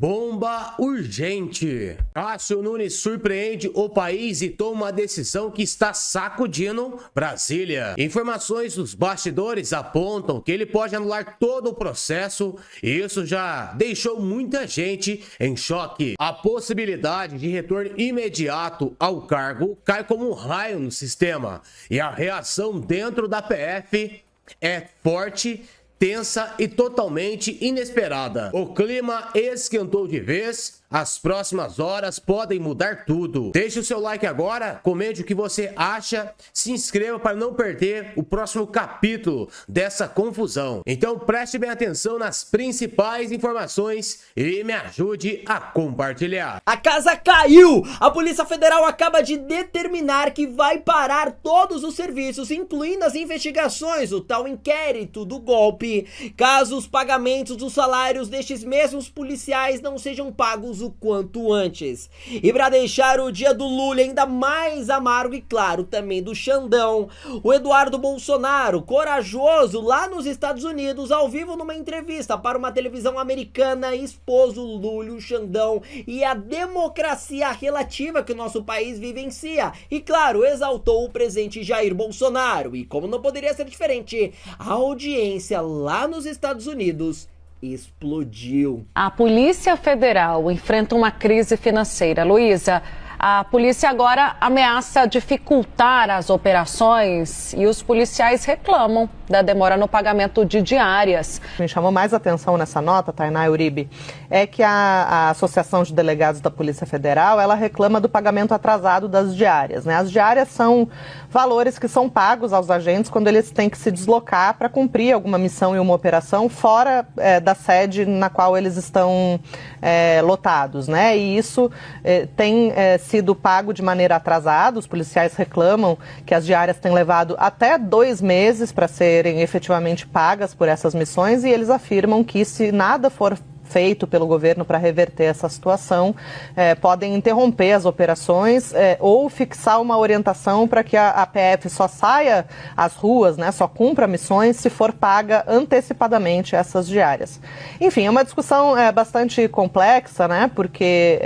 Bomba urgente. Cássio Nunes surpreende o país e toma uma decisão que está sacudindo Brasília. Informações dos bastidores apontam que ele pode anular todo o processo e isso já deixou muita gente em choque. A possibilidade de retorno imediato ao cargo cai como um raio no sistema e a reação dentro da PF é forte, tensa e totalmente inesperada. O clima esquentou de vez, as próximas horas podem mudar tudo. Deixe o seu like agora, comente o que você acha, se inscreva para não perder o próximo capítulo dessa confusão. Então preste bem atenção nas principais informações e me ajude a compartilhar. A casa caiu! A Polícia Federal acaba de determinar que vai parar todos os serviços, incluindo as investigações, o tal inquérito do golpe, caso os pagamentos dos salários destes mesmos policiais não sejam pagos o quanto antes. E para deixar o dia do Lula ainda mais amargo e claro também do Xandão, o Eduardo Bolsonaro, corajoso lá nos Estados Unidos, ao vivo numa entrevista para uma televisão americana, expôs o Lula, o Xandão e a democracia relativa que o nosso país vivencia. E claro, exaltou o presidente Jair Bolsonaro. E como não poderia ser diferente, a audiência lá nos Estados Unidos explodiu. A Polícia Federal enfrenta uma crise financeira. Luísa, a polícia agora ameaça dificultar as operações e os policiais reclamam da demora no pagamento de diárias. Me chamou mais atenção nessa nota, Tainá e Uribe, é que a Associação de Delegados da Polícia Federal, ela reclama do pagamento atrasado das diárias, né? As diárias são valores que são pagos aos agentes quando eles têm que se deslocar para cumprir alguma missão e uma operação fora da sede na qual eles estão lotados, né? E isso tem sido pago de maneira atrasada. Os policiais reclamam que as diárias têm levado até 2 meses para serem efetivamente pagas por essas missões e eles afirmam que se nada for feito pelo governo para reverter essa situação, podem interromper as operações ou fixar uma orientação para que a PF só saia às ruas, né, só cumpra missões se for paga antecipadamente essas diárias. Enfim, é uma discussão bastante complexa, né, porque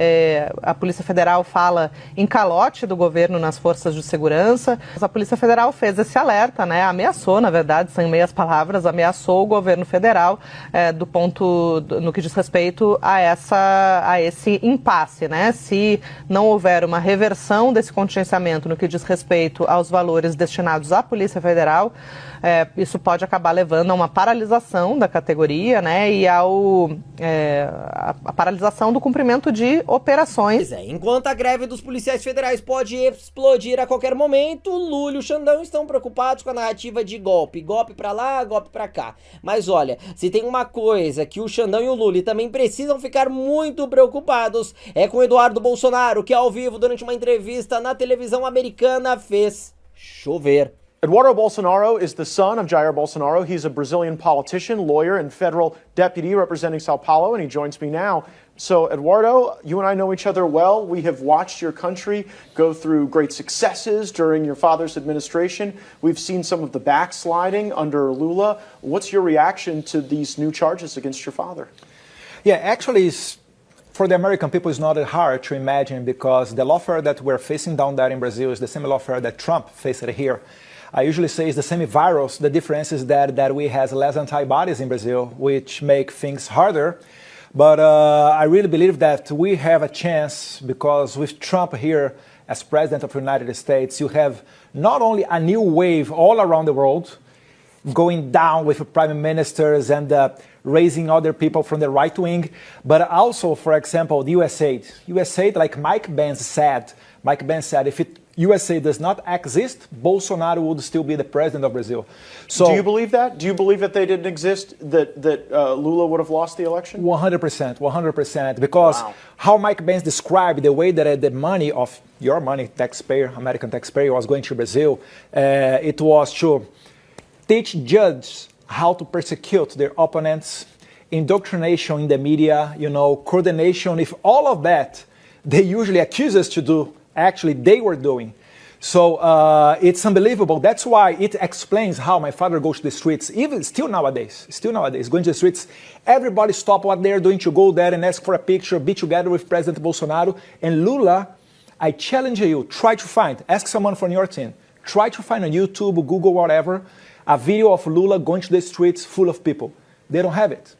a Polícia Federal fala em calote do governo nas forças de segurança. A Polícia Federal fez esse alerta, né, ameaçou, na verdade, sem meias palavras, ameaçou o governo federal no que diz respeito a esse impasse, né? Se não houver uma reversão desse contingenciamento no que diz respeito aos valores destinados à Polícia Federal, isso pode acabar levando a uma paralisação da categoria, né? E a paralisação do cumprimento de operações. Enquanto a greve dos policiais federais pode explodir a qualquer momento, Lula e o Xandão estão preocupados com a narrativa de golpe. Golpe pra lá, golpe pra cá. Mas olha, se tem uma coisa que o Xandão e o Lula também precisam ficar muito preocupados, é com Eduardo Bolsonaro, que ao vivo, durante uma entrevista na televisão americana, fez chover. Eduardo Bolsonaro is the son of Jair Bolsonaro. He's a Brazilian politician, lawyer, and federal deputy representing Sao Paulo, and he joins me now. So, Eduardo, you and I know each other well. We have watched your country go through great successes during your father's administration. We've seen some of the backsliding under Lula. What's your reaction to these new charges against your father? Yeah, actually, for the American people, it's not hard to imagine because the lawfare that we're facing down there in Brazil is the same lawfare that Trump faced here. I usually say it's the same virus. The difference is that we have less antibodies in Brazil, which make things harder. But I really believe that we have a chance because with Trump here as president of the United States, you have not only a new wave all around the world, going down with prime ministers and raising other people from the right wing, but also, for example, the USA. USA, like Mike Pence said, if USA does not exist, Bolsonaro would still be the president of Brazil. So, do you believe that? Do you believe that they didn't exist, that Lula would have lost the election? 100%. Because how Mike Pence described the way that the money of your money, taxpayer, American taxpayer, was going to Brazil, it was to teach judges how to persecute their opponents, indoctrination in the media, coordination. If all of that they usually accuse us to do, actually they were doing. So it's unbelievable. That's why it explains how my father goes to the streets, even still nowadays, going to the streets. Everybody stop what they're doing to go there and ask for a picture, be together with President Bolsonaro. And Lula, I challenge you, try to find, ask someone from your team, try to find on YouTube, Google, whatever, a video of Lula going to the streets full of people. They don't have it.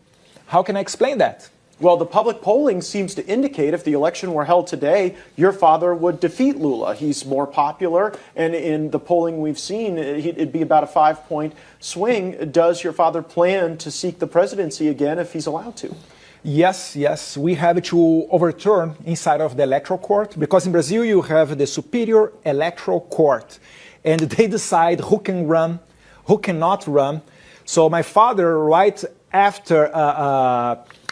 How can I explain that? Well, the public polling seems to indicate if the election were held today, your father would defeat Lula. He's more popular, and in the polling we've seen, it'd be about a 5-point swing. Does your father plan to seek the presidency again if he's allowed to? Yes, we have to overturn inside of the electoral court, because in Brazil you have the Superior Electoral Court, and they decide who can run, who cannot run. So my father, right after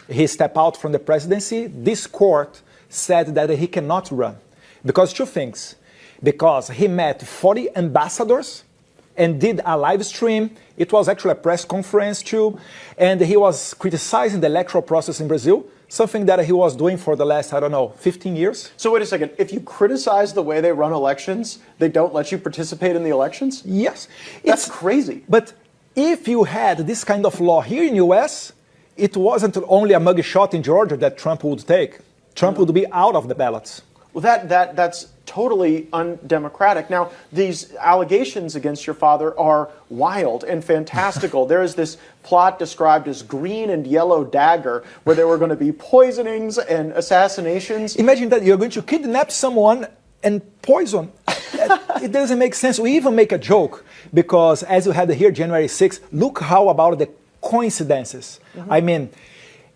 he stepped out from the presidency, this court said that he cannot run. Because two things. Because he met 40 ambassadors and did a live stream. It was actually a press conference too. And he was criticizing the electoral process in Brazil, something that he was doing for the last, 15 years. So wait a second. If you criticize the way they run elections, they don't let you participate in the elections? Yes. That's crazy. But if you had this kind of law here in the US, it wasn't only a mugshot in Georgia that Trump would take. Trump would be out of the ballots. Well, that's totally undemocratic. Now, these allegations against your father are wild and fantastical. There is this plot described as green and yellow dagger, where there were going to be poisonings and assassinations. Imagine that you're going to kidnap someone and poison. It doesn't make sense. We even make a joke, because as you had here January 6th, look how about the coincidences. I mean,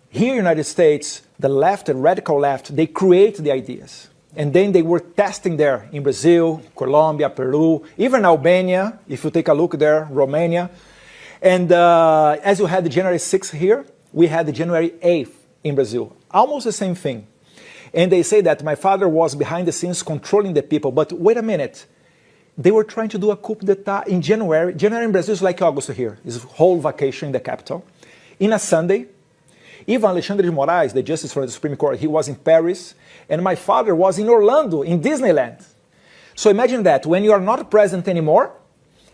here in the United States, the left, the radical left, they create the ideas. And then they were testing there in Brazil, Colombia, Peru, even Albania, if you take a look there, Romania. And as you had the January 6th here, we had the January 8th in Brazil. Almost the same thing. And they say that my father was behind the scenes controlling the people. But wait a minute. They were trying to do a coup d'etat in January. January in Brazil is like August here. It's a whole vacation in the capital. In a Sunday, even Alexandre de Moraes, the justice for the Supreme Court, he was in Paris. And my father was in Orlando, in Disneyland. So imagine that. When you are not present anymore,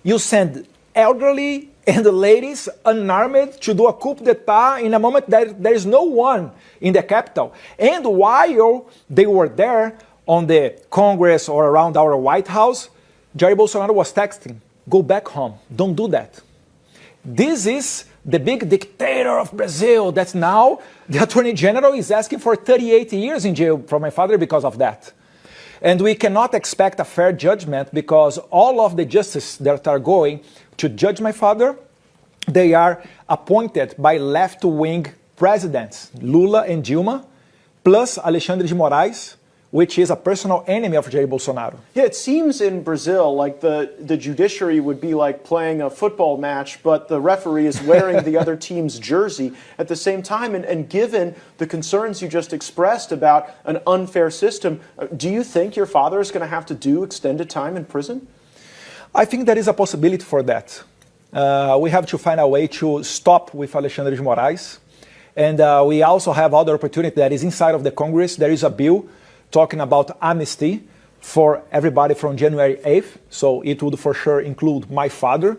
you send elderly and the ladies unarmed to do a coup d'etat in a moment that there is no one in the capital. And while they were there on the Congress or around our White House, Jair Bolsonaro was texting, go back home, don't do that. This is the big dictator of Brazil that now the Attorney General is asking for 38 years in jail for my father because of that. And we cannot expect a fair judgment, because all of the justices that are going to judge my father, they are appointed by left-wing presidents, Lula and Dilma, plus Alexandre de Moraes, which is a personal enemy of Jair Bolsonaro. Yeah, it seems in Brazil like the judiciary would be like playing a football match, but the referee is wearing the other team's jersey at the same time. And given the concerns you just expressed about an unfair system, do you think your father is going to have to do extended time in prison? I think there is a possibility for that. We have to find a way to stop with Alexandre de Moraes. And we also have other opportunity that is inside of the Congress. There is a bill talking about amnesty for everybody from January 8th. So it would for sure include my father.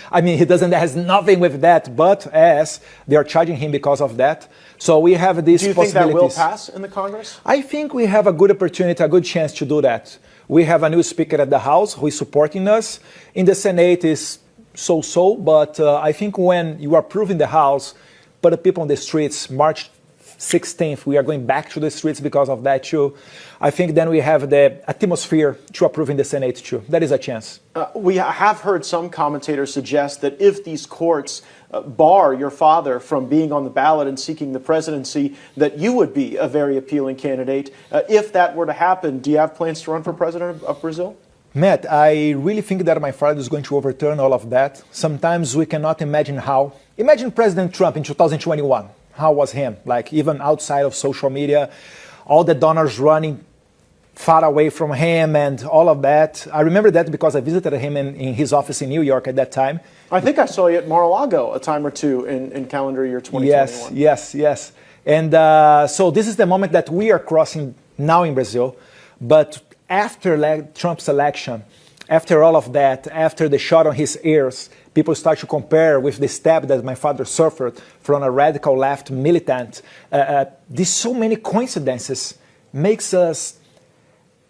I mean, he has nothing with that, but as they are charging him because of that. So we have these possibilities. Do you think that will pass in the Congress? I think we have a good opportunity, a good chance to do that. We have a new speaker at the House who is supporting us. In the Senate is so-so, but I think when you are approving the House, put the people on the streets, March 16th, we are going back to the streets because of that too. I think then we have the atmosphere to approve in the Senate too. That is a chance. We have heard some commentators suggest that if these courts bar your father from being on the ballot and seeking the presidency, that you would be a very appealing candidate. If that were to happen, do you have plans to run for president of Brazil? Matt, I really think that my father is going to overturn all of that. Sometimes we cannot imagine how. Imagine President Trump in 2021. How was him? Like, even outside of social media, all the donors running far away from him and all of that. I remember that because I visited him in his office in New York at that time. I think I saw you at Mar-a-Lago a time or two in calendar year 2021. Yes. And so this is the moment that we are crossing now in Brazil. But after Trump's election, after all of that, after the shot on his ears, people start to compare with the stab that my father suffered from a radical left militant. These so many coincidences makes us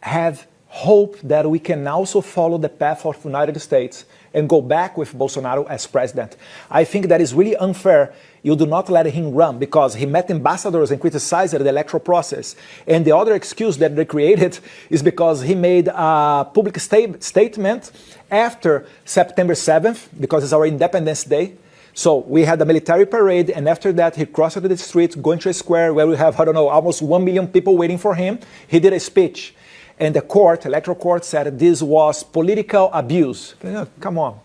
have hope that we can also follow the path of the United States and go back with Bolsonaro as president. I think that is really unfair. You do not let him run because he met ambassadors and criticized the electoral process. And the other excuse that they created is because he made a public statement after September 7th, because it's our Independence Day. So we had a military parade, and after that he crossed the street, going to a square where we have, I don't know, almost 1 million people waiting for him. He did a speech. And the electoral court said this was political abuse. Come on.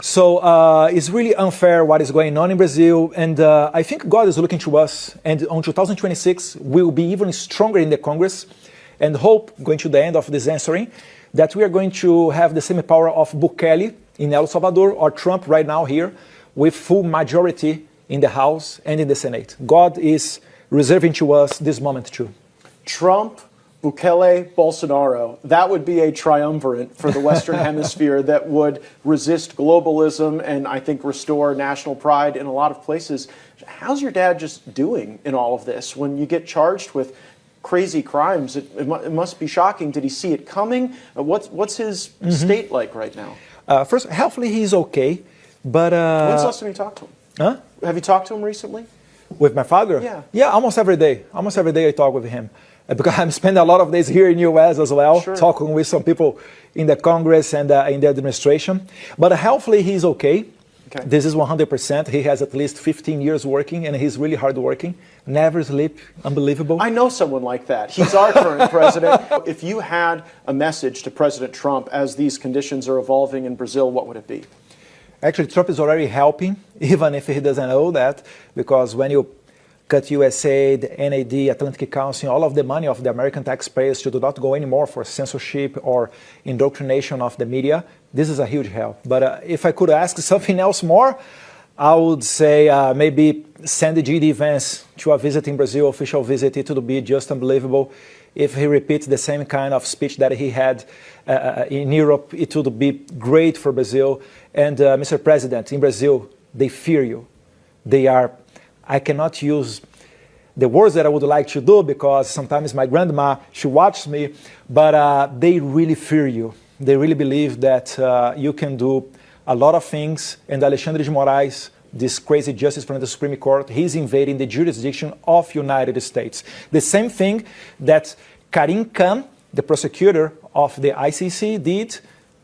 So it's really unfair what is going on in Brazil. And I think God is looking to us. And on 2026, we will be even stronger in the Congress. And hope, going to the end of this answering, that we are going to have the same power of Bukele in El Salvador or Trump right now here with full majority in the House and in the Senate. God is reserving to us this moment too. Trump, Bukele, Bolsonaro, that would be a triumvirate for the Western Hemisphere that would resist globalism and I think restore national pride in a lot of places. How's your dad just doing in all of this? When you get charged with crazy crimes, it must be shocking. Did he see it coming? What's his state like right now? First, hopefully he's okay. But when's the last time you talked to him? Huh? Have you talked to him recently? With my father? Yeah. Yeah, almost every day. Almost every day I talk with him. Because I'm spending a lot of days here in the US as well, sure, talking with some people in the Congress and in the administration. But hopefully he's okay. This is 100%. He has at least 15 years working, and he's really hardworking. Never sleep. Unbelievable. I know someone like that. He's our current president. If you had a message to President Trump as these conditions are evolving in Brazil, what would it be? Actually, Trump is already helping, even if he doesn't know that, because when you cut USA, the NAD, Atlantic Council, all of the money of the American taxpayers to do not go anymore for censorship or indoctrination of the media, this is a huge help. But if I could ask something else more, I would say maybe send G.D. Vance to a visit in Brazil, official visit. It would be just unbelievable. If he repeats the same kind of speech that he had in Europe, it would be great for Brazil. And Mr. President, in Brazil, they fear you. They are, I cannot use the words that I would like to do because sometimes my grandma, she watches me, but they really fear you. They really believe that you can do a lot of things. And Alexandre de Moraes, this crazy justice from the Supreme Court, he's invading the jurisdiction of United States. The same thing that Karim Khan, the prosecutor of the ICC, did,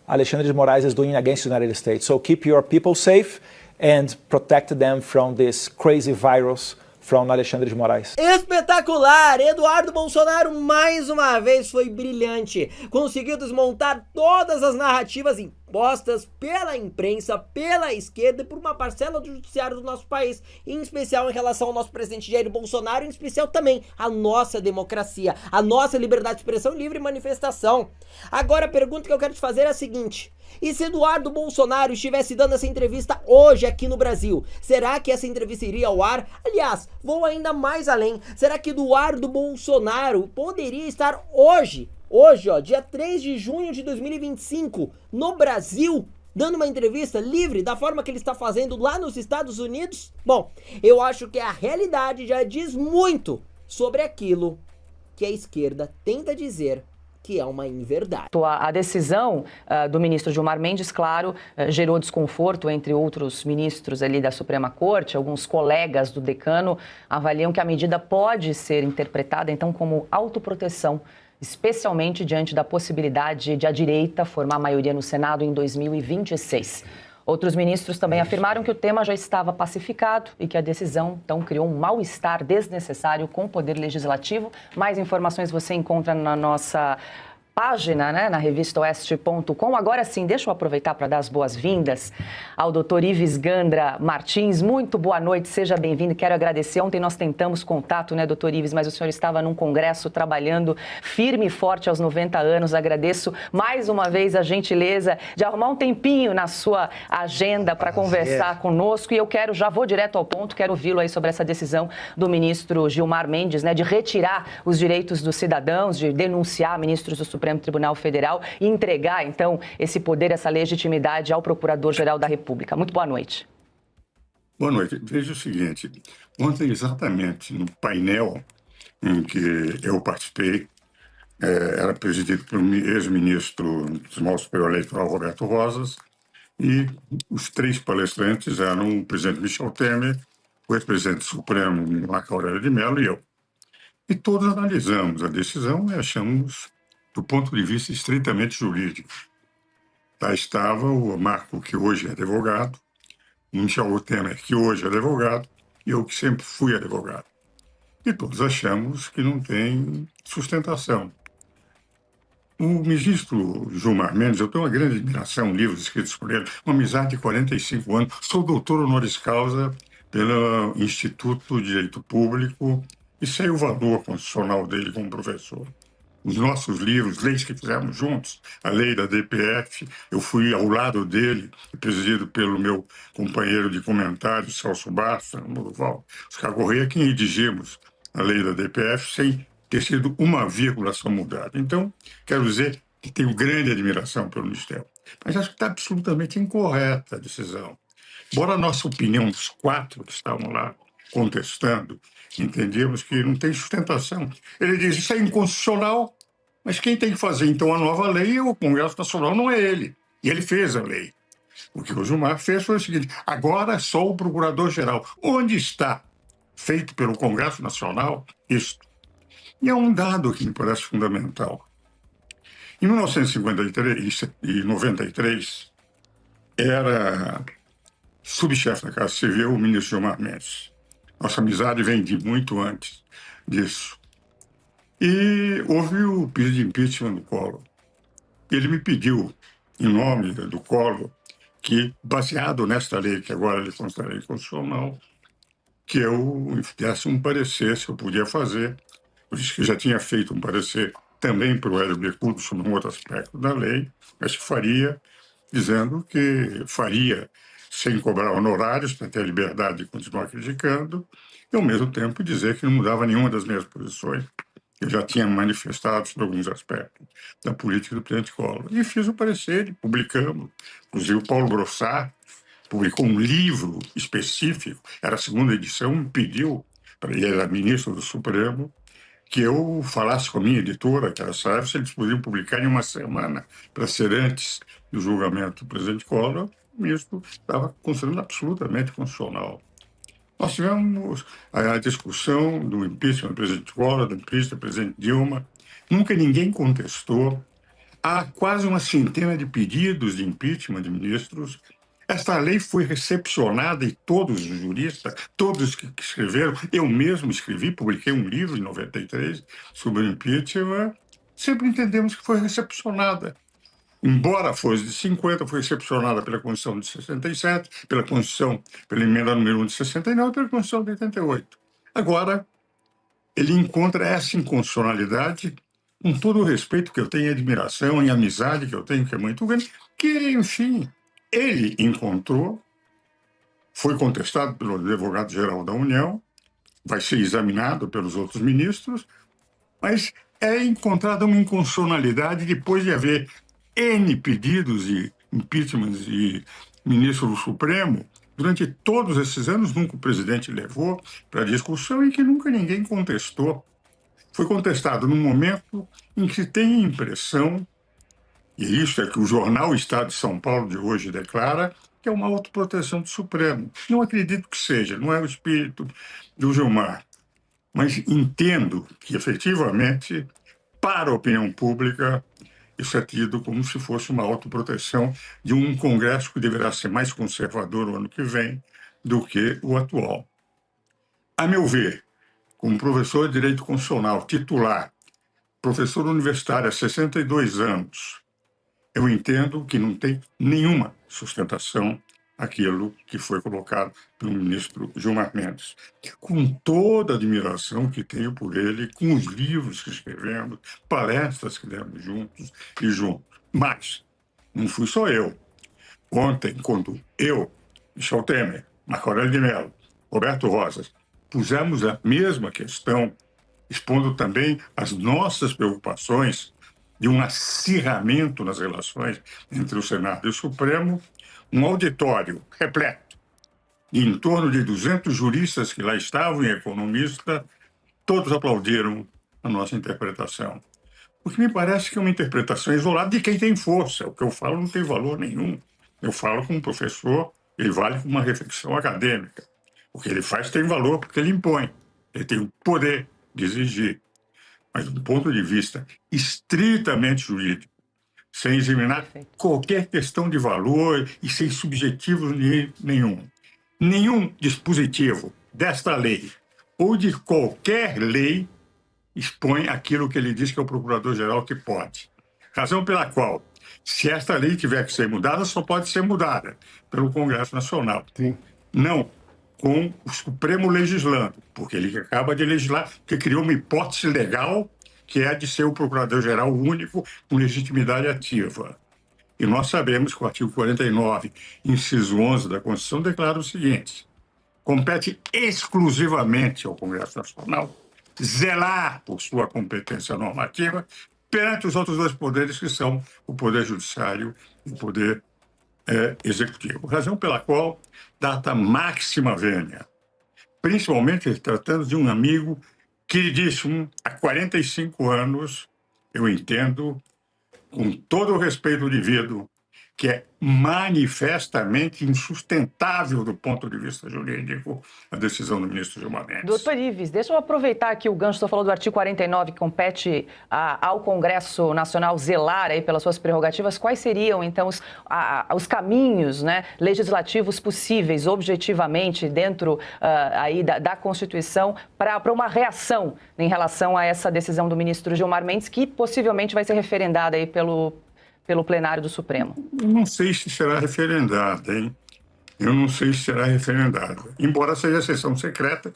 Alexandre de Moraes is doing against the United States. So keep your people safe and protect them from this crazy virus from Alexandre de Moraes. Espetacular! Eduardo Bolsonaro mais uma vez foi brilhante. Conseguiu desmontar todas as narrativas impostas pela imprensa, pela esquerda e por uma parcela do judiciário do nosso país, em especial em relação ao nosso presidente Jair Bolsonaro, em especial também a nossa democracia, a nossa liberdade de expressão e livre manifestação. Agora a pergunta que eu quero te fazer é a seguinte: e se Eduardo Bolsonaro estivesse dando essa entrevista hoje aqui no Brasil, será que essa entrevista iria ao ar? Aliás, vou ainda mais além. Será que Eduardo Bolsonaro poderia estar hoje, ó, dia 3 de junho de 2025, no Brasil, dando uma entrevista livre da forma que ele está fazendo lá nos Estados Unidos? Bom, eu acho que a realidade já diz muito sobre aquilo que a esquerda tenta dizer que é uma inverdade. A decisão do ministro Gilmar Mendes, claro, gerou desconforto entre outros ministros ali da Suprema Corte. Alguns colegas do decano avaliam que a medida pode ser interpretada, então, como autoproteção, especialmente diante da possibilidade de a direita formar maioria no Senado em 2026. Outros ministros também afirmaram que o tema já estava pacificado e que a decisão, então, criou um mal-estar desnecessário com o Poder Legislativo. Mais informações você encontra na nossa página, né, na revistaoeste.com. Agora sim, deixa eu aproveitar para dar as boas-vindas ao doutor Ives Gandra Martins. Muito boa noite, seja bem-vindo. Quero agradecer. Ontem nós tentamos contato, né, doutor Ives, mas o senhor estava num congresso trabalhando firme e forte aos 90 anos. Agradeço mais uma vez a gentileza de arrumar um tempinho na sua agenda para conversar conosco. E eu já vou direto ao ponto, quero ouvi-lo aí sobre essa decisão do ministro Gilmar Mendes, né, de retirar os direitos dos cidadãos, de denunciar ministros do Supremo Tribunal Federal e entregar, então, esse poder, essa legitimidade ao Procurador-Geral da República. Muito boa noite. Boa noite. Veja o seguinte, ontem exatamente no painel em que eu participei, era presidido pelo ex-ministro do Tribunal Superior Eleitoral, Roberto Rosas, e os 3 palestrantes eram o presidente Michel Temer, o ex-presidente supremo Marco Aurélio de Mello e eu. E todos analisamos a decisão e achamos, do ponto de vista estritamente jurídico. Lá estava o Marco, que hoje é advogado, o Michel Temer, que hoje é advogado, e eu, que sempre fui advogado. E todos achamos que não tem sustentação. O ministro Gilmar Mendes, eu tenho uma grande admiração, livros escritos por ele, uma amizade de 45 anos, sou doutor honoris causa pelo Instituto de Direito Público e sei o valor constitucional dele como professor. Os nossos livros, leis que fizemos juntos, a lei da DPF, eu fui ao lado dele, presidido pelo meu companheiro de comentários, Celso Barça, Moroval, Oscar Correia, quem redigimos a lei da DPF sem ter sido uma vírgula só mudada. Então, quero dizer que tenho grande admiração pelo Ministério, mas acho que está absolutamente incorreta a decisão. Embora a nossa opinião dos 4 que estavam lá contestando, entendemos que não tem sustentação. Ele diz, isso é inconstitucional, mas quem tem que fazer então a nova lei é o Congresso Nacional, não é ele. E ele fez a lei. O que o Gilmar fez foi o seguinte, agora é só o Procurador-Geral. Onde está, feito pelo Congresso Nacional, isto? E é um dado que me parece fundamental. Em 1953 e 93, era subchefe da Casa Civil o ministro Gilmar Mendes. Nossa amizade vem de muito antes disso. E houve o pedido de impeachment do Collor. Ele me pediu, em nome do Collor, que, baseado nesta lei, que agora ele considera inconstitucional, que eu desse um parecer, se eu podia fazer. Por isso que já tinha feito um parecer também para o Hélio Bicudo sobre um outro aspecto da lei, mas que faria, dizendo que faria sem cobrar honorários, para ter a liberdade de continuar criticando, e ao mesmo tempo dizer que não mudava nenhuma das minhas posições. Eu já tinha manifestado sobre alguns aspectos da política do presidente Collor. E fiz o parecer, e publicamos. Inclusive o Paulo Brossard publicou um livro específico, era a 2ª edição, me pediu, para ele era ministro do Supremo, que eu falasse com a minha editora, que era a Saraiva, se eles podiam publicar em uma semana, para ser antes do julgamento do presidente Collor. O ministro estava considerando absolutamente constitucional. Nós tivemos a discussão do impeachment do presidente Collor, do impeachment do presidente Dilma. Nunca ninguém contestou. Há quase uma centena de pedidos de impeachment de ministros. Esta lei foi recepcionada e todos os juristas, todos que escreveram, eu mesmo escrevi, publiquei um livro em 93 sobre o impeachment, sempre entendemos que foi recepcionada. Embora fosse de 50, foi recepcionada pela Constituição de 67, pela emenda número 1 de 69 e pela Constituição de 88. Agora, ele encontra essa inconstitucionalidade, com todo o respeito que eu tenho, admiração e amizade que eu tenho, que é muito grande, que, enfim, ele encontrou, foi contestado pelo advogado-geral da União, vai ser examinado pelos outros ministros, mas é encontrada uma inconstitucionalidade depois de haver N pedidos de impeachment de ministro do Supremo, durante todos esses anos, nunca o presidente levou para discussão e que nunca ninguém contestou. Foi contestado num momento em que se tem a impressão, e isso é que o jornal Estado de São Paulo de hoje declara, que é uma autoproteção do Supremo. Não acredito que seja, não é o espírito do Gilmar. Mas entendo que, efetivamente, para a opinião pública, isso é tido como se fosse uma autoproteção de um Congresso que deverá ser mais conservador no ano que vem do que o atual. A meu ver, como professor de Direito Constitucional titular professor universitário há 62 anos, eu entendo que não tem nenhuma sustentação aquilo que foi colocado pelo ministro Gilmar Mendes. Com toda a admiração que tenho por ele, com os livros que escrevemos, palestras que demos juntos e juntos. Mas não fui só eu. Ontem, quando eu, Michel Temer, Marco Aurélio de Mello, Roberto Rosas, pusemos a mesma questão, expondo também as nossas preocupações de um acirramento nas relações entre o Senado e o Supremo, um auditório repleto, de em torno de 200 juristas que lá estavam e economistas, todos aplaudiram a nossa interpretação. O que me parece que é uma interpretação isolada de quem tem força. O que eu falo não tem valor nenhum. Eu falo como professor, ele vale como uma reflexão acadêmica. O que ele faz tem valor porque ele impõe. Ele tem o poder de exigir. Mas do ponto de vista estritamente jurídico, sem examinar qualquer questão de valor e sem subjetivo nenhum. Nenhum dispositivo desta lei ou de qualquer lei expõe aquilo que ele diz que é o procurador-geral que pode. Razão pela qual, se esta lei tiver que ser mudada, só pode ser mudada pelo Congresso Nacional. Sim. Não com o Supremo legislando, porque ele acaba de legislar, que criou uma hipótese legal que é a de ser o procurador-geral único com legitimidade ativa. E nós sabemos que o artigo 49, inciso 11 da Constituição, declara o seguinte: compete exclusivamente ao Congresso Nacional zelar por sua competência normativa perante os outros dois poderes, que são o Poder Judiciário e o Poder Executivo. Razão pela qual, data máxima vênia, principalmente tratando de um amigo queridíssimo, há 45 anos, eu entendo, com todo o respeito devido, que é manifestamente insustentável do ponto de vista jurídico a decisão do ministro Gilmar Mendes. Doutor Ives, deixa eu aproveitar aqui o gancho, estou falando do artigo 49, que compete ao Congresso Nacional zelar aí pelas suas prerrogativas. Quais seriam, então, os caminhos, né, legislativos possíveis, objetivamente, dentro aí da Constituição, para uma reação em relação a essa decisão do ministro Gilmar Mendes, que possivelmente vai ser referendada aí pelo plenário do Supremo? Eu não sei se será referendada, hein? Eu não sei se será referendada. Embora seja a sessão secreta,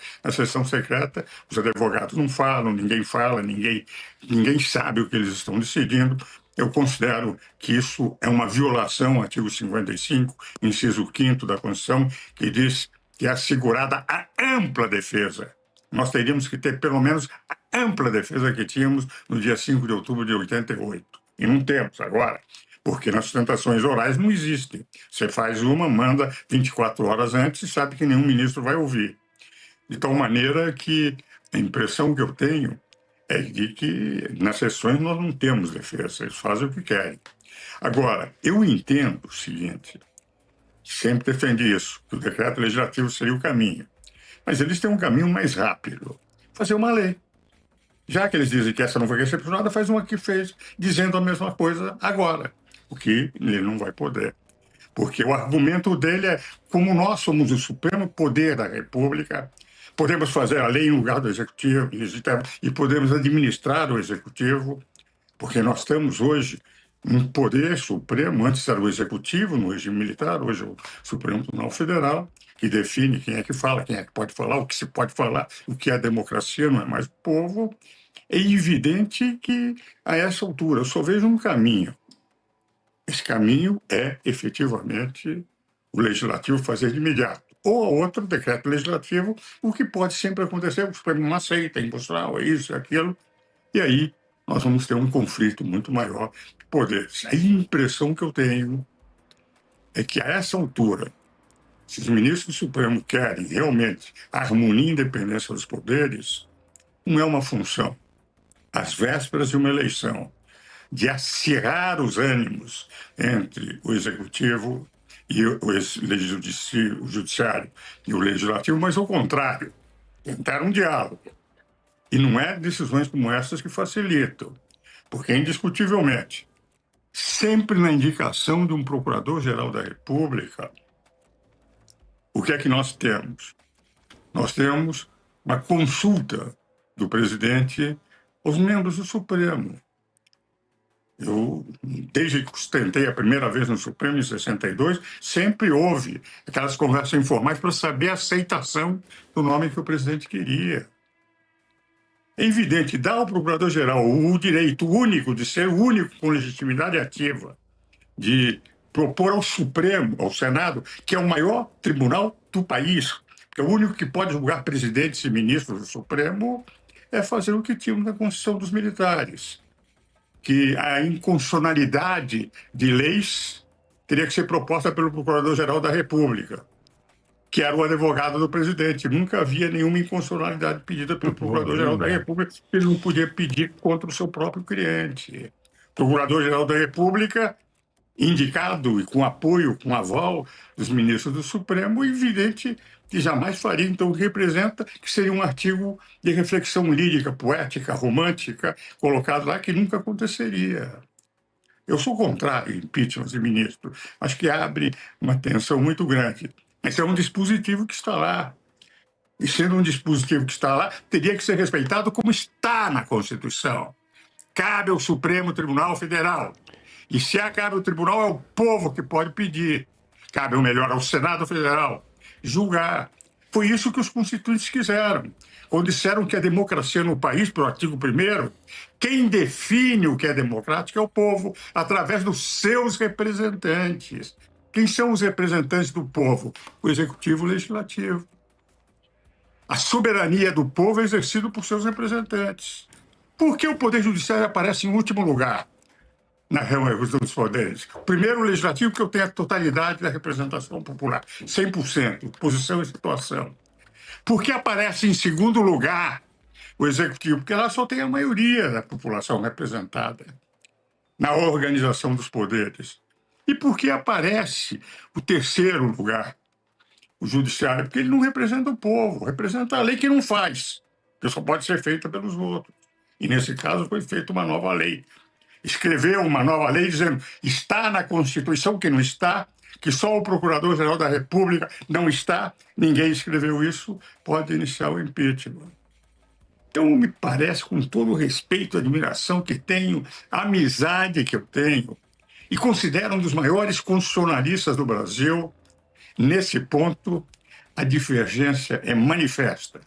os advogados não falam, ninguém fala, ninguém sabe o que eles estão decidindo. Eu considero que isso é uma violação ao artigo 55, inciso 5º da Constituição, que diz que é assegurada a ampla defesa. Nós teríamos que ter, pelo menos, a ampla defesa que tínhamos no dia 5 de outubro de 88. E não temos agora, porque nas sustentações orais não existem. Você faz uma, manda 24 horas antes e sabe que nenhum ministro vai ouvir. De tal maneira que a impressão que eu tenho é de que nas sessões nós não temos defesa, eles fazem o que querem. Agora, eu entendo o seguinte, sempre defendi isso, que o decreto legislativo seria o caminho. Mas eles têm um caminho mais rápido, fazer uma lei. Já que eles dizem que essa não foi recepcionada, faz uma que fez, dizendo a mesma coisa agora, o que ele não vai poder. Porque o argumento dele é, como nós somos o supremo poder da República, podemos fazer a lei em lugar do Executivo e podemos administrar o Executivo, porque nós estamos hoje um poder supremo, antes era o Executivo, no regime militar, hoje é o Supremo Tribunal Federal, que define quem é que fala, quem é que pode falar, o que se pode falar, o que é a democracia, não é mais o povo. É evidente que, a essa altura, eu só vejo um caminho. Esse caminho é, efetivamente, o Legislativo fazer de imediato. Ou a outro decreto legislativo, o que pode sempre acontecer, o Supremo não aceita, é impostral, é isso, é aquilo. E aí nós vamos ter um conflito muito maior de poderes. A impressão que eu tenho é que, a essa altura, se os ministros do Supremo querem realmente a harmonia e independência dos poderes, não é uma função, às vésperas de uma eleição, de acirrar os ânimos entre o Executivo e o Judiciário e o Legislativo, mas ao contrário, tentar um diálogo. E não é decisões como essas que facilitam, porque, indiscutivelmente, sempre na indicação de um Procurador-Geral da República, o que é que nós temos? Nós temos uma consulta do presidente aos membros do Supremo. Eu, desde que tentei a primeira vez no Supremo, em 62, sempre houve aquelas conversas informais para saber a aceitação do nome que o presidente queria. É evidente, dá ao Procurador-Geral o direito único de ser o único com legitimidade ativa, de propor ao Supremo, ao Senado, que é o maior tribunal do país, que é o único que pode julgar presidentes e ministros do Supremo, é fazer o que tínhamos na Constituição dos Militares, que a inconstitucionalidade de leis teria que ser proposta pelo Procurador-Geral da República, que era o advogado do presidente. Nunca havia nenhuma inconstitucionalidade pedida pelo Procurador-Geral da República, ele não podia pedir contra o seu próprio cliente. O Procurador-Geral da República, indicado e com apoio, com aval dos ministros do Supremo, evidente que jamais faria, então, o que representa que seria um artigo de reflexão lírica, poética, romântica, colocado lá, que nunca aconteceria. Eu sou contrário ao impeachment de ministro, acho que abre uma tensão muito grande. Esse é um dispositivo que está lá. E sendo um dispositivo que está lá, teria que ser respeitado como está na Constituição. Cabe ao Supremo Tribunal Federal. E se cabe ao tribunal, é o povo que pode pedir. Cabe, ou melhor, ao Senado Federal julgar. Foi isso que os constituintes quiseram. Quando disseram que a democracia no país, pelo artigo 1º, quem define o que é democrático é o povo, através dos seus representantes. Quem são os representantes do povo? O Executivo e o Legislativo. A soberania do povo é exercida por seus representantes. Por que o Poder Judiciário aparece em último lugar na reunião dos poderes? Primeiro, o Legislativo, porque eu tenho a totalidade da representação popular, 100%, posição e situação. Por que aparece em segundo lugar o Executivo? Porque lá só tem a maioria da população representada na organização dos poderes. E por que aparece o terceiro lugar, o Judiciário? Porque ele não representa o povo, representa a lei que não faz, que só pode ser feita pelos outros. E, nesse caso, foi feita uma nova lei. Escreveu uma nova lei dizendo está na Constituição, que não está, que só o Procurador-Geral da República não está, ninguém escreveu isso, pode iniciar o impeachment. Então, me parece, com todo o respeito e admiração que tenho, a amizade que eu tenho, e considero um dos maiores constitucionalistas do Brasil, nesse ponto, a divergência é manifesta.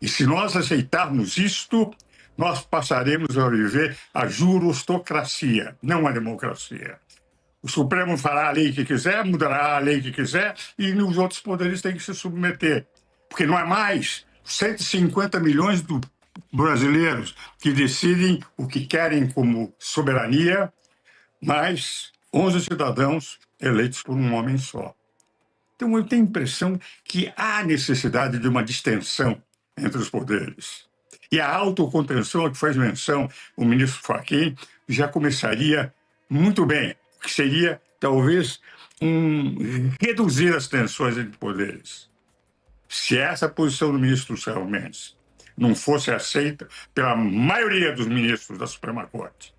E se nós aceitarmos isto, nós passaremos a viver a jurostocracia, não a democracia. O Supremo fará a lei que quiser, mudará a lei que quiser, e os outros poderes têm que se submeter. Porque não é mais 150 milhões de brasileiros que decidem o que querem como soberania, mas 11 cidadãos eleitos por um homem só. Então, eu tenho a impressão que há necessidade de uma distensão entre os poderes. E a autocontenção a que faz menção o ministro Fachin já começaria muito bem, que seria, talvez, reduzir as tensões entre poderes. Se essa posição do ministro Sérgio Mendes não fosse aceita pela maioria dos ministros da Suprema Corte,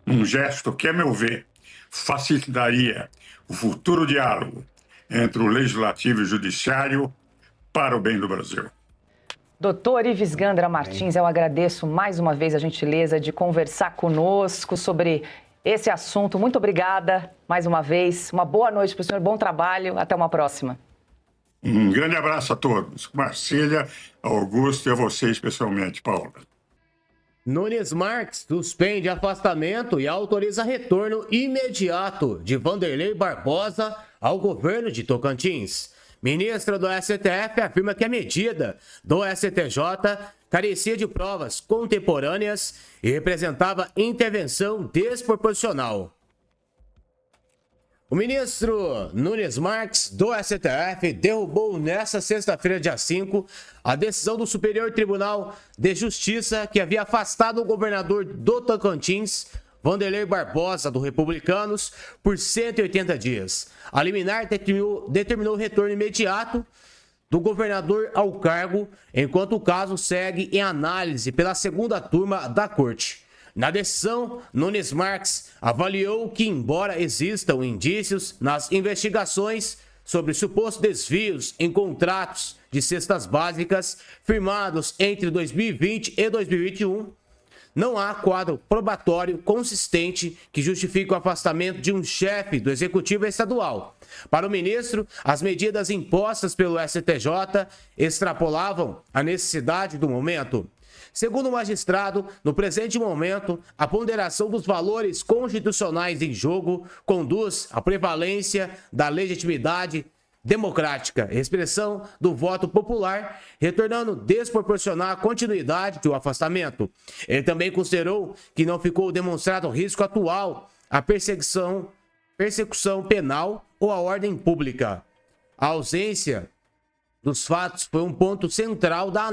um gesto que, a meu ver, facilitaria o futuro diálogo entre o Legislativo e o Judiciário para o bem do Brasil. Doutor Ives Gandra Martins, eu agradeço mais uma vez a gentileza de conversar conosco sobre esse assunto. Muito obrigada mais uma vez. Uma boa noite para o senhor, bom trabalho. Até uma próxima. Um grande abraço a todos. Marcília, Augusto e a você especialmente, Paula. Nunes Marques suspende afastamento e autoriza retorno imediato de Vanderlei Barbosa ao governo de Tocantins. Ministra do STF afirma que a medida do STJ carecia de provas contemporâneas e representava intervenção desproporcional. O ministro Nunes Marques, do STF, derrubou nesta sexta-feira, dia 5, a decisão do Superior Tribunal de Justiça que havia afastado o governador do Tocantins, Vanderlei Barbosa, do Republicanos, por 180 dias. A liminar determinou o retorno imediato do governador ao cargo, enquanto o caso segue em análise pela segunda turma da Corte. Na decisão, Nunes Marques avaliou que, embora existam indícios nas investigações sobre supostos desvios em contratos de cestas básicas firmados entre 2020 e 2021, não há quadro probatório consistente que justifique o afastamento de um chefe do Executivo Estadual. Para o ministro, as medidas impostas pelo STJ extrapolavam a necessidade do momento. Segundo o magistrado, no presente momento, a ponderação dos valores constitucionais em jogo conduz à prevalência da legitimidade democrática, expressão do voto popular, retornando desproporcional à continuidade do afastamento. Ele também considerou que não ficou demonstrado risco atual à persecução penal ou à ordem pública. A ausência dos fatos foi um ponto central da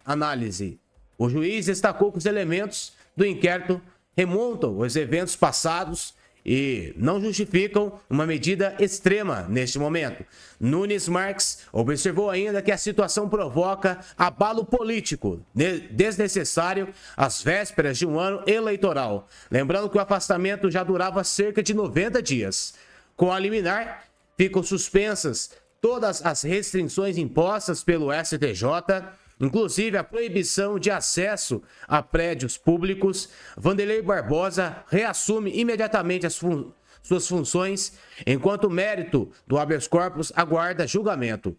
análise. O juiz destacou que os elementos do inquérito remontam aos eventos passados e não justificam uma medida extrema neste momento. Nunes Marques observou ainda que a situação provoca abalo político desnecessário às vésperas de um ano eleitoral. Lembrando que o afastamento já durava cerca de 90 dias. Com a liminar, ficam suspensas todas as restrições impostas pelo STJ, inclusive a proibição de acesso a prédios públicos. Vanderlei Barbosa reassume imediatamente suas funções, enquanto o mérito do habeas corpus aguarda julgamento.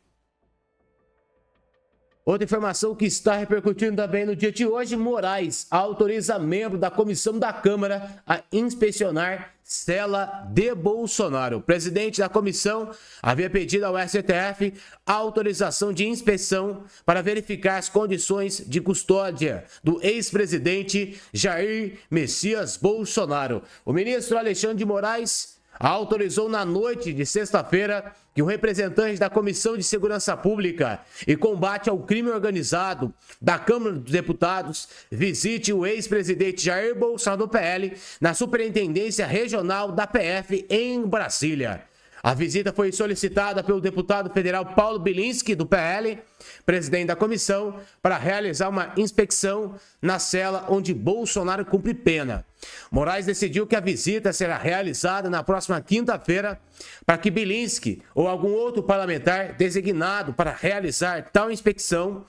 Outra informação que está repercutindo também no dia de hoje: Moraes autoriza membro da comissão da Câmara a inspecionar cela de Bolsonaro. O presidente da comissão havia pedido ao STF a autorização de inspeção para verificar as condições de custódia do ex-presidente Jair Messias Bolsonaro. O ministro Alexandre de Moraes autorizou na noite de sexta-feira que o representante da Comissão de Segurança Pública e Combate ao Crime Organizado da Câmara dos Deputados visite o ex-presidente Jair Bolsonaro do PL na Superintendência Regional da PF em Brasília. A visita foi solicitada pelo deputado federal Paulo Bilinski, do PL, presidente da comissão, para realizar uma inspeção na cela onde Bolsonaro cumpre pena. Moraes decidiu que a visita será realizada na próxima quinta-feira para que Bilinski ou algum outro parlamentar designado para realizar tal inspeção.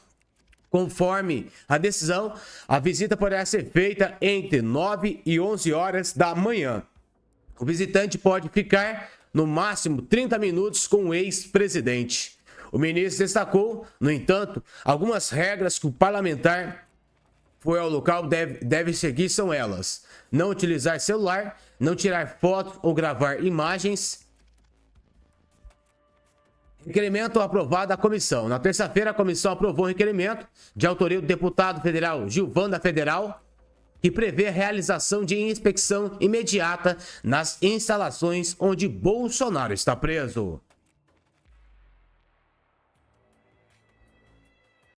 Conforme a decisão, a visita poderá ser feita entre 9 e 11 horas da manhã. O visitante pode ficar no máximo 30 minutos com o ex-presidente. O ministro destacou, no entanto, algumas regras que o parlamentar foi ao local deve seguir. São elas: não utilizar celular, não tirar fotos ou gravar imagens. Requerimento aprovado da comissão. Na terça-feira, a comissão aprovou o requerimento de autoria do deputado federal Gilvan Federal, que prevê a realização de inspeção imediata nas instalações onde Bolsonaro está preso.